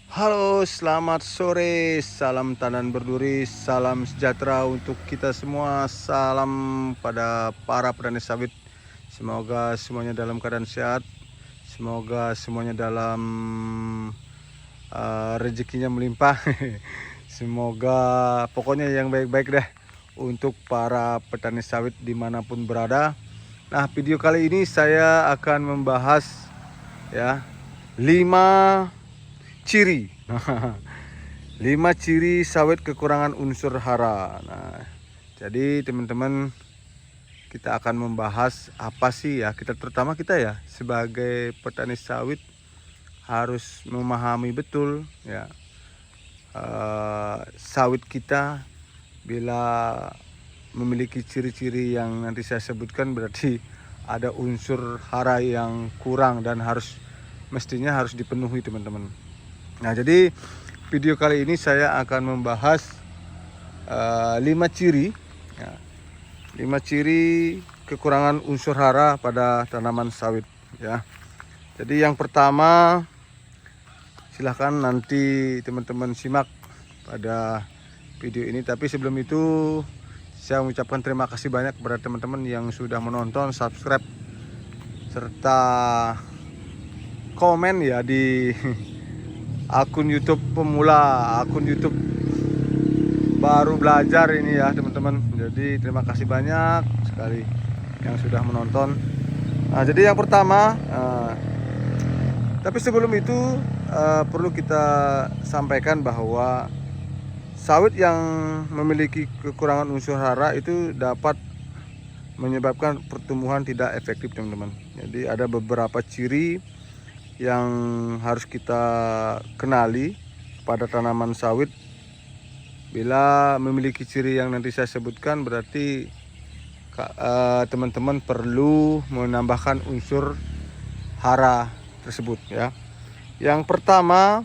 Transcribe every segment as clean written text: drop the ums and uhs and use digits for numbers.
Halo, selamat sore, salam tandan berduri, salam sejahtera untuk kita semua, salam pada para petani sawit. Semoga semuanya dalam keadaan sehat, semoga semuanya dalam rezekinya melimpah. Semoga pokoknya yang baik-baik deh untuk para petani sawit dimanapun berada. Nah, video kali ini saya akan membahas ya 5 ciri 5 ciri sawit kekurangan unsur hara. Nah, jadi teman-teman, kita akan membahas apa sih ya, terutama kita ya sebagai petani sawit harus memahami betul ya, sawit kita bila memiliki ciri-ciri yang nanti saya sebutkan berarti ada unsur hara yang kurang dan mestinya harus dipenuhi teman-teman. Nah, jadi video kali ini saya akan membahas 5 ciri ya, 5 ciri kekurangan unsur hara pada tanaman sawit ya. Jadi yang pertama, silahkan nanti teman-teman simak pada video ini. Tapi sebelum itu saya mengucapkan terima kasih banyak kepada teman-teman yang sudah menonton, subscribe, serta komen ya di akun YouTube pemula, akun YouTube baru belajar ini ya teman-teman. Jadi terima kasih banyak sekali yang sudah menonton. Nah, jadi yang pertama, tapi sebelum itu perlu kita sampaikan bahwa sawit yang memiliki kekurangan unsur hara itu dapat menyebabkan pertumbuhan tidak efektif teman-teman. Jadi ada beberapa ciri yang harus kita kenali pada tanaman sawit. Bila memiliki ciri yang nanti saya sebutkan, berarti teman-teman perlu menambahkan unsur hara tersebut ya. Yang pertama,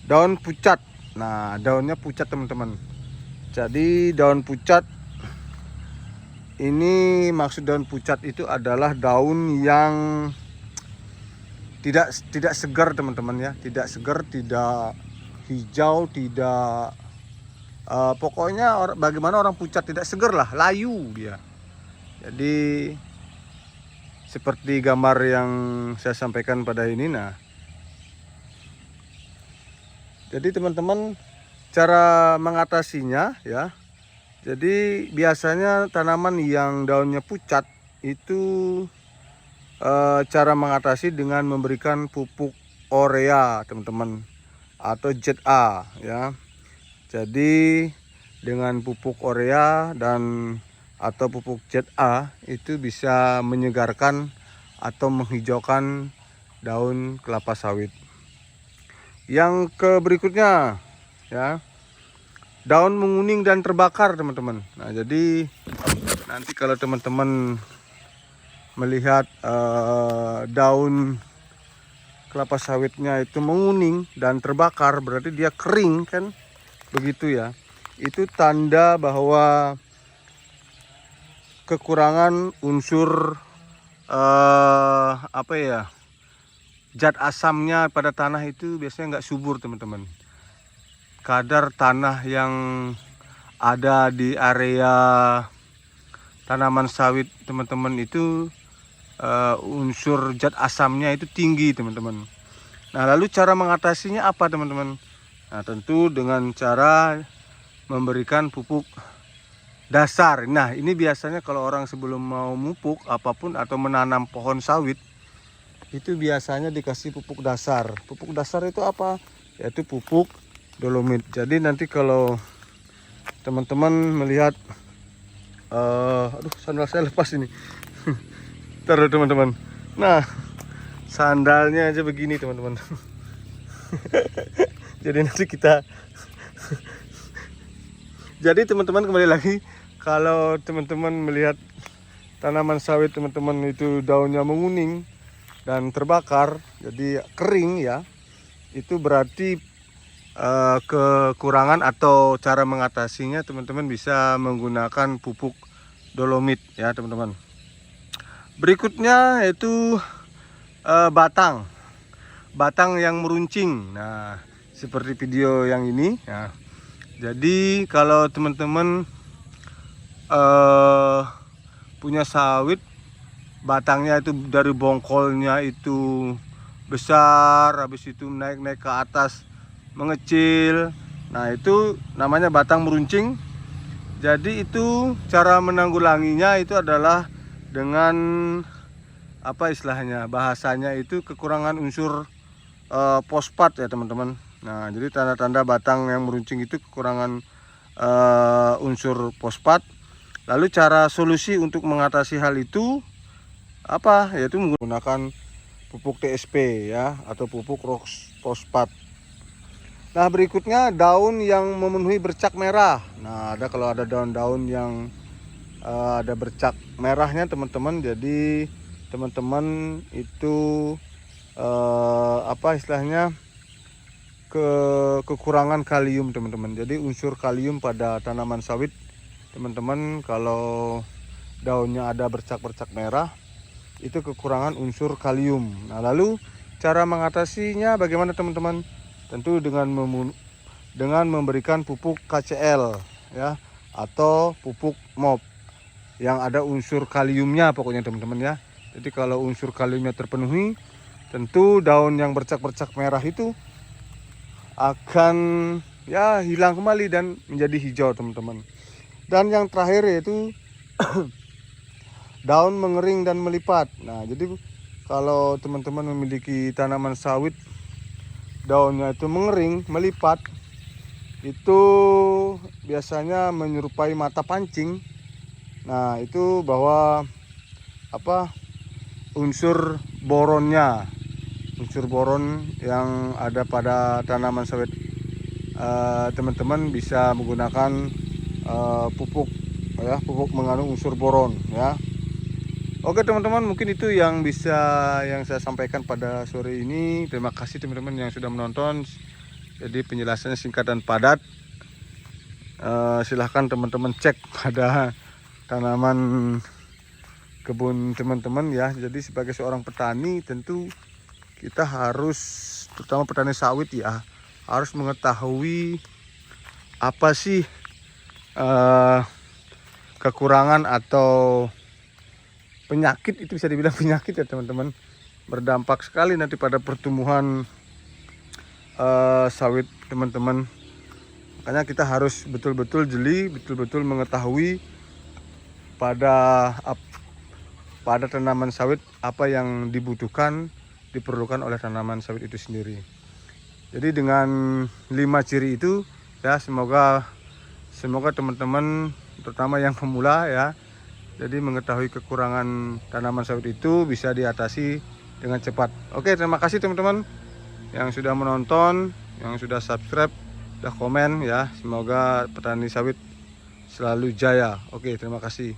daun pucat. Nah, daunnya pucat teman-teman. Jadi daun pucat ini, maksud daun pucat itu adalah daun yang tidak segar teman-teman ya, tidak segar, tidak hijau, tidak pokoknya bagaimana orang pucat tidak segar lah, layu dia. Jadi seperti gambar yang saya sampaikan pada ini. Nah, jadi teman-teman, cara mengatasinya ya, jadi biasanya tanaman yang daunnya pucat itu cara mengatasi dengan memberikan pupuk urea teman-teman, atau ZA ya. Jadi dengan pupuk urea dan atau pupuk ZA itu bisa menyegarkan atau menghijaukan daun kelapa sawit. Yang berikutnya ya, daun menguning dan terbakar teman-teman. Nah, jadi nanti kalau teman-teman melihat daun kelapa sawitnya itu menguning dan terbakar, berarti dia kering kan, begitu ya. Itu tanda bahwa kekurangan unsur apa ya, zat asamnya pada tanah itu biasanya nggak subur teman-teman. Kadar tanah yang ada di area tanaman sawit teman-teman itu unsur zat asamnya itu tinggi teman-teman. Nah, lalu cara mengatasinya apa teman-teman? Nah, tentu dengan cara memberikan pupuk dasar. Nah, ini biasanya kalau orang sebelum mau mupuk apapun atau menanam pohon sawit itu biasanya dikasih pupuk dasar. Pupuk dasar itu apa? Yaitu pupuk dolomit. Jadi nanti kalau teman-teman melihat aduh, sandal saya lepas ini. Taruh teman-teman. Nah, sandalnya aja begini teman-teman. Jadi nanti kita jadi teman-teman, kembali lagi, kalau teman-teman melihat tanaman sawit teman-teman itu daunnya menguning dan terbakar, jadi kering ya, itu berarti kekurangan, atau cara mengatasinya teman-teman bisa menggunakan pupuk dolomit ya teman-teman. Berikutnya yaitu batang. batang yang meruncing. Nah, seperti video yang ini. Nah, jadi kalau teman-teman punya sawit, batangnya itu dari bongkolnya itu besar, habis itu naik-naik ke atas mengecil. Nah, itu namanya batang meruncing. Jadi itu cara menanggulanginya itu adalah dengan apa istilahnya, bahasanya itu kekurangan unsur fosfat ya teman-teman. Nah, jadi tanda-tanda batang yang meruncing itu kekurangan unsur fosfat. Lalu cara solusi untuk mengatasi hal itu apa? Yaitu menggunakan pupuk TSP ya, atau pupuk fosfat. Nah, berikutnya daun yang memenuhi bercak merah. Nah, kalau ada daun-daun yang ada bercak merahnya teman-teman, jadi teman-teman itu apa istilahnya, kekurangan kalium teman-teman. Jadi unsur kalium pada tanaman sawit teman-teman, kalau daunnya ada bercak-bercak merah, itu kekurangan unsur kalium. Nah, lalu cara mengatasinya bagaimana teman-teman? Tentu dengan memberikan pupuk KCL ya, atau pupuk MOP yang ada unsur kaliumnya pokoknya teman-teman ya. Jadi kalau unsur kaliumnya terpenuhi, tentu daun yang bercak-bercak merah itu akan ya hilang kembali dan menjadi hijau teman-teman. Dan yang terakhir yaitu daun mengering dan melipat. Nah, jadi kalau teman-teman memiliki tanaman sawit daunnya itu mengering, melipat, itu biasanya menyerupai mata pancing. Nah, itu bahwa apa, unsur boronnya, unsur boron yang ada pada tanaman sawit, teman-teman bisa menggunakan pupuk ya, pupuk mengandung unsur boron ya. Oke teman-teman, mungkin itu yang bisa yang saya sampaikan pada sore ini. Terima kasih teman-teman yang sudah menonton. Jadi penjelasannya singkat dan padat. Silahkan teman-teman cek pada tanaman kebun teman-teman ya. Jadi sebagai seorang petani tentu kita harus, terutama petani sawit ya, harus mengetahui apa sih kekurangan atau penyakit, itu bisa dibilang penyakit ya teman-teman, berdampak sekali nanti pada pertumbuhan sawit teman-teman. Makanya kita harus betul-betul jeli, betul-betul mengetahui pada tanaman sawit apa yang diperlukan oleh tanaman sawit itu sendiri. Jadi dengan 5 ciri itu ya, semoga teman-teman terutama yang pemula ya, jadi mengetahui kekurangan tanaman sawit itu bisa diatasi dengan cepat. Oke, terima kasih teman-teman yang sudah menonton, yang sudah subscribe, sudah komen ya. Semoga petani sawit selalu jaya. Oke, terima kasih.